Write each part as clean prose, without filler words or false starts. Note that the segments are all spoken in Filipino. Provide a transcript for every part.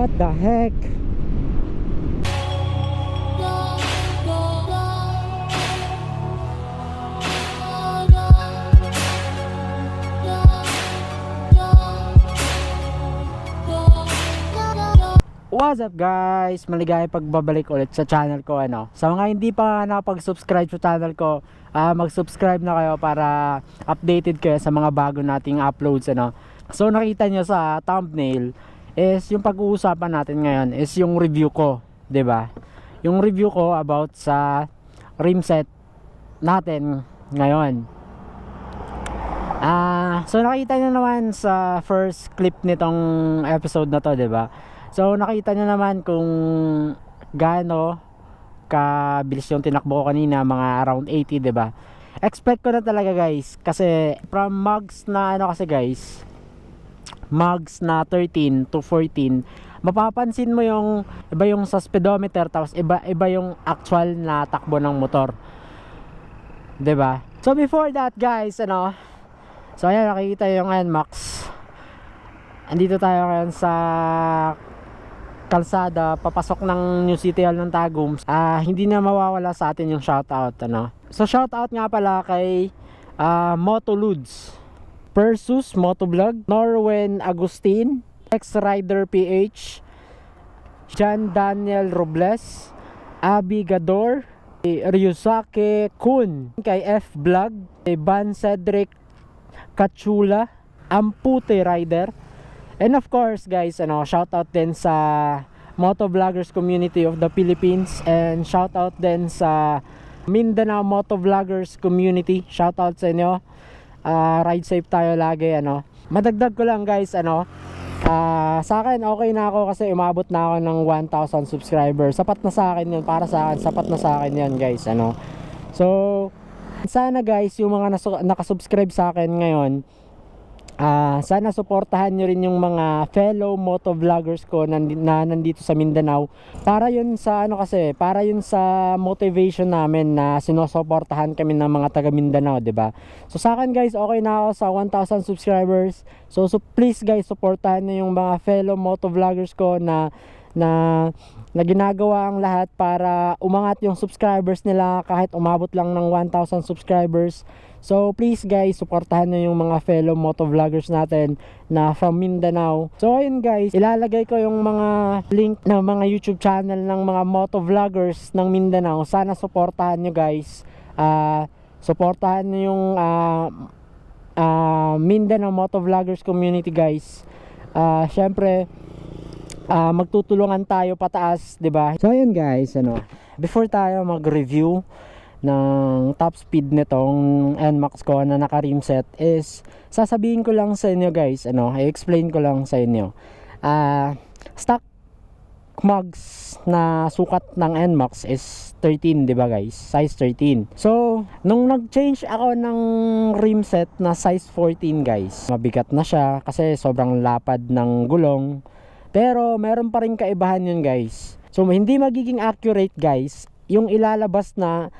What the heck? What's up guys? Maligayang pagbabalik ulit sa channel ko ano. Sa mga hindi pa nakapag-subscribe sa channel ko, mag-subscribe na kayo para updated kayo sa mga bago nating uploads ano. So nakita nyo sa thumbnail is yung pag-uusapan natin ngayon is yung review ko, 'di ba? Yung review ko about sa rim set natin ngayon. So nakita nyo naman sa first clip nitong episode na to, 'di ba? So nakita nyo naman kung gaano kabilis yung tinakbo ko kanina, mga around 80, 'di ba? Expect ko na talaga guys, kasi from mags na ano kasi guys, mags na 13 to 14, mapapansin mo yung iba yung sa speedometer, tapos iba yung actual na takbo ng motor, 'di ba? So before that guys, ano, so ayan nakikita yung NMAX. Andito tayo ngayon sa kalsada papasok ng New City Hall ng Tagum. Hindi na mawawala sa atin yung shoutout ano. So shoutout nga pala kay Motoludes, Persus Motovlog, Norwen Agustin, X-Rider PH, John Daniel Robles, Abi Gador, Ryusake Kun, kay F Vlog, kay Van Cedric Kachula, Ampute Rider. And of course guys, ano, shoutout din sa Motovloggers Community of the Philippines, and shoutout din sa Mindanao Motovloggers Community. Shoutout sa inyo. Ride safe tayo lagi ano. Madagdag ko lang guys, ano, sa akin okay na ako kasi umabot na ako ng 1,000 subscribers. Sapat na sa akin yun, para sa akin sapat na sa akin yan guys ano. So sana guys, yung mga nakasubscribe sa akin ngayon, sana suportahan nyo rin yung mga fellow motovloggers ko na nandito sa Mindanao, para yun sa ano, kasi para yun sa motivation namin na sinusuportahan kami ng mga taga Mindanao, 'di ba? So sa akin guys, okay na ako sa 1,000 subscribers. So please guys, suportahan nyo yung mga fellow motovloggers ko na ginagawa ang lahat para umangat yung subscribers nila kahit umabot lang ng 1,000 subscribers. So please guys, suportahan nyo yung mga fellow motovloggers natin na from Mindanao. So ayun guys, ilalagay ko yung mga link ng mga YouTube channel ng mga motovloggers ng Mindanao. Sana suportahan nyo guys. Suportahan nyo yung Mindanao Motovloggers Community guys. Syempre magtutulungan tayo pataas, 'di ba? So ayun guys, ano, before tayo mag-review ng top speed nitong NMAX ko na naka rim set, is sasabihin ko lang sa inyo guys, ano, i-explain ko lang sa inyo. Stock mags na sukat ng NMAX is 13, 'di ba guys? Size 13. So nung nag-change ako ng rim set na size 14 guys, mabigat na siya kasi sobrang lapad ng gulong. Pero meron pa rin kaibahan yun guys. So hindi magiging accurate guys yung ilalabas na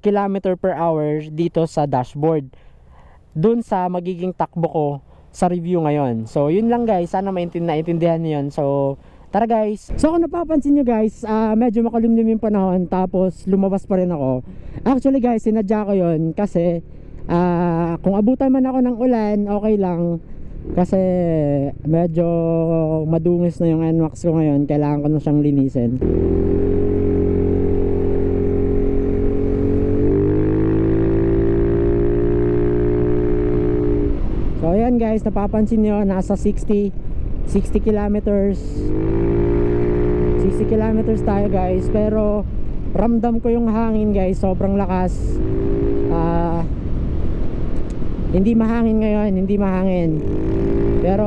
kilometer per hour dito sa dashboard dun sa magiging takbo ko sa review ngayon. So yun lang guys, sana maintindihan niyo yun. So tara guys. So kung napapansin nyo guys, medyo makulimlim yung panahon, tapos lumabas pa rin ako. Actually guys, sinadya ko yun kasi kung abutan man ako ng ulan, okay lang. Kasi medyo madungis na yung NMAX ko ngayon, kailangan ko na siyang linisin. So ayan guys, napapansin nyo, nasa 60 kilometers 60 kilometers tayo guys. Pero ramdam ko yung hangin guys, sobrang lakas. Hindi mahangin ngayon, hindi mahangin. Pero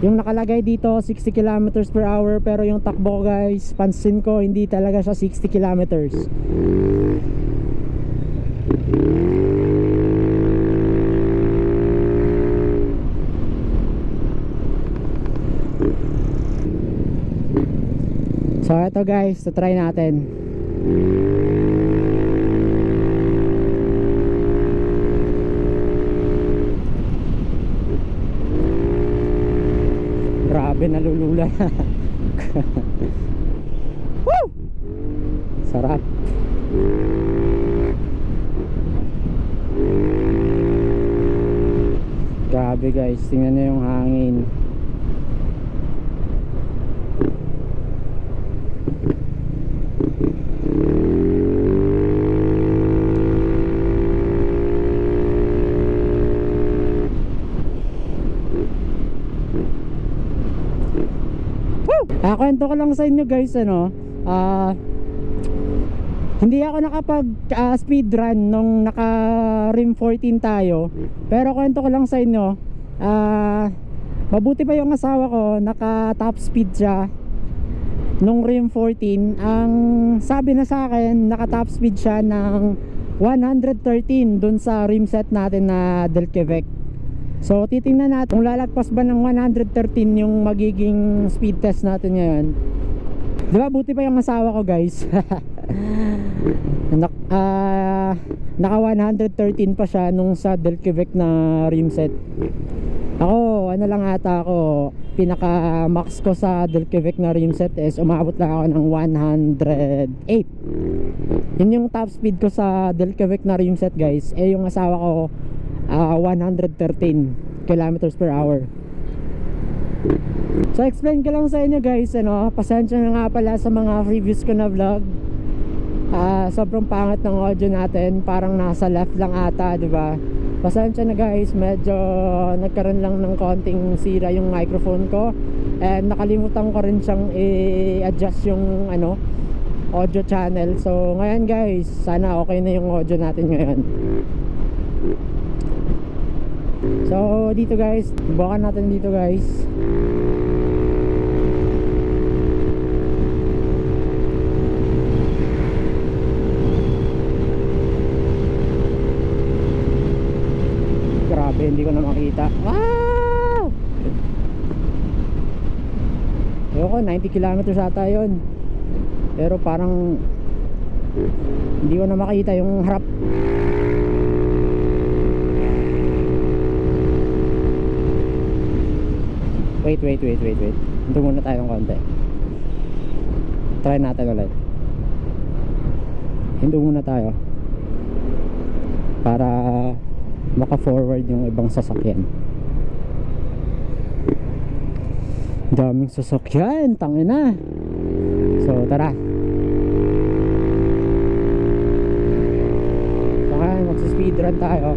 yung nakalagay dito 60 kilometers per hour, pero yung takbo ko guys, pansin ko hindi talaga siya 60 kilometers. So ito guys, try natin. Grabe, nalulula na. Woo! Sarap. Grabe guys, tingnan nyo yung hangin. Kwento ko lang sa inyo guys, ano, hindi ako nakapag speed run nung naka rim 14 tayo, pero kwento ko lang sa inyo, mabuti pa yung asawa ko, naka top speed siya nung rim 14. Ang sabi na sa akin, naka top speed siya ng 113 dun sa rim set natin na Del Quebec. So titingnan natin kung lalagpas ba ng 113 yung magiging speed test natin ngayon. Diba, buti pa yung asawa ko guys. Naka 113 pa siya nung sa Del Quebec na rim set. Ako, ano lang ata ako, pinaka max ko sa Del Quebec na rim set is umabot lang ako ng 108. Yun yung top speed ko sa Del Quebec na rim set guys. Yung asawa ko 113 kilometers per hour. So explain ko lang sa inyo guys, ano, pasensya na nga pala sa mga previous ko na vlog. Sobrang pangit ng audio natin, parang nasa left lang ata, diba? Pasensya na guys, medyo nagkaroon lang ng konting sira yung microphone ko, and nakalimutan ko rin siyang i-adjust yung ano, audio channel. So ngayon guys, sana okay na yung audio natin ngayon. So dito guys, bukan natin dito guys. Grabe, hindi ko na makita. Wow! Ayoko, 90 kilometers ata yun. Pero parang hindi ko na makita yung harap. Wait. Hinto muna tayo ng konti. Try natin ulit. Hinto muna tayo para maka-forward yung ibang sasakyan. Daming sasakyan, tangina. So tara. Saka magsa-speedrun tayo.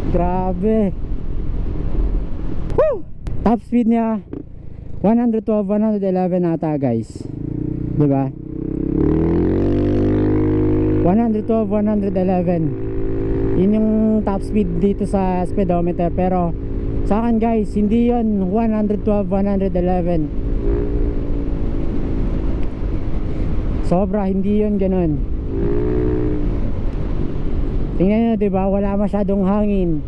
Grabe. Woo! Top speed niya 112, 111 ata guys. Diba? 112, 111. Yun yung top speed dito sa speedometer. Pero sa akin guys, hindi yun 112, 111. Sobra, hindi yun ganun. Tingnan nyo, diba? Wala masyadong hangin.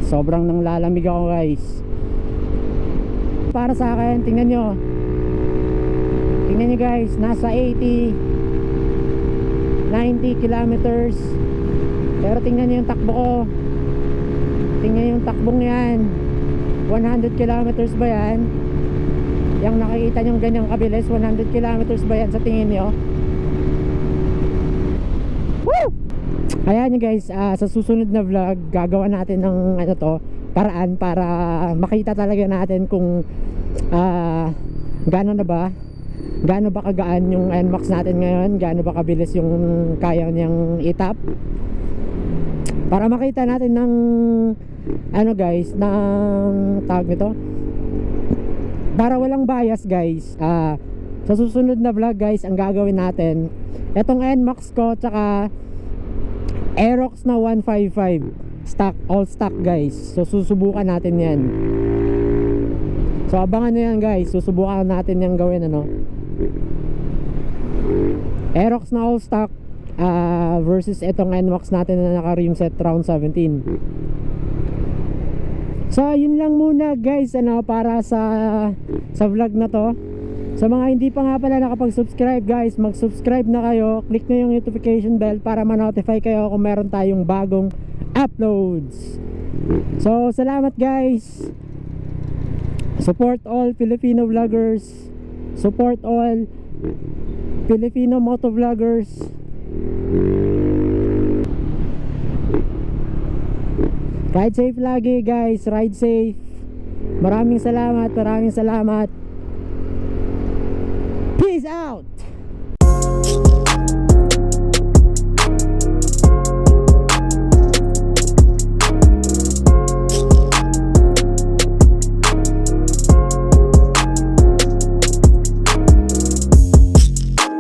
Sobrang nang lalamig ako guys. Para sa akin, tingnan nyo guys, nasa 80 90 kilometers. Pero tingnan nyo yung takbo ko. Tingnan yung takbong yan, 100 kilometers ba yan? Yung nakikita nyo ganyang kabilis, 100 kilometers ba yan sa tingin nyo? Woo! Ayan nyo guys, sa susunod na vlog gagawa natin ng ano to, paraan para makita talaga natin kung gano'n na ba gaano ba kagaan yung NMAX natin ngayon, gaano ba kabilis yung kaya niyang itap, para makita natin ng ano guys, ng tawag nito, para walang bias guys. Sa susunod na vlog guys, ang gagawin natin, etong NMAX ko tsaka Aerox na 155 stock, all stock guys. So susubukan natin yan. So abangan nyo yan guys, susubukan natin yung gawin ano, Aerox na all stock versus etong NMAX natin na naka rim set round 17. So yun lang muna guys ano, para sa vlog na to. Sa mga hindi pa nga pala nakapag-subscribe guys, mag-subscribe na kayo. Click na yung notification bell para ma-notify kayo kung meron tayong bagong uploads. So salamat guys. Support all Filipino vloggers. Support all Filipino motovloggers. Ride safe lagi guys, ride safe. Maraming salamat, maraming salamat. Peace out!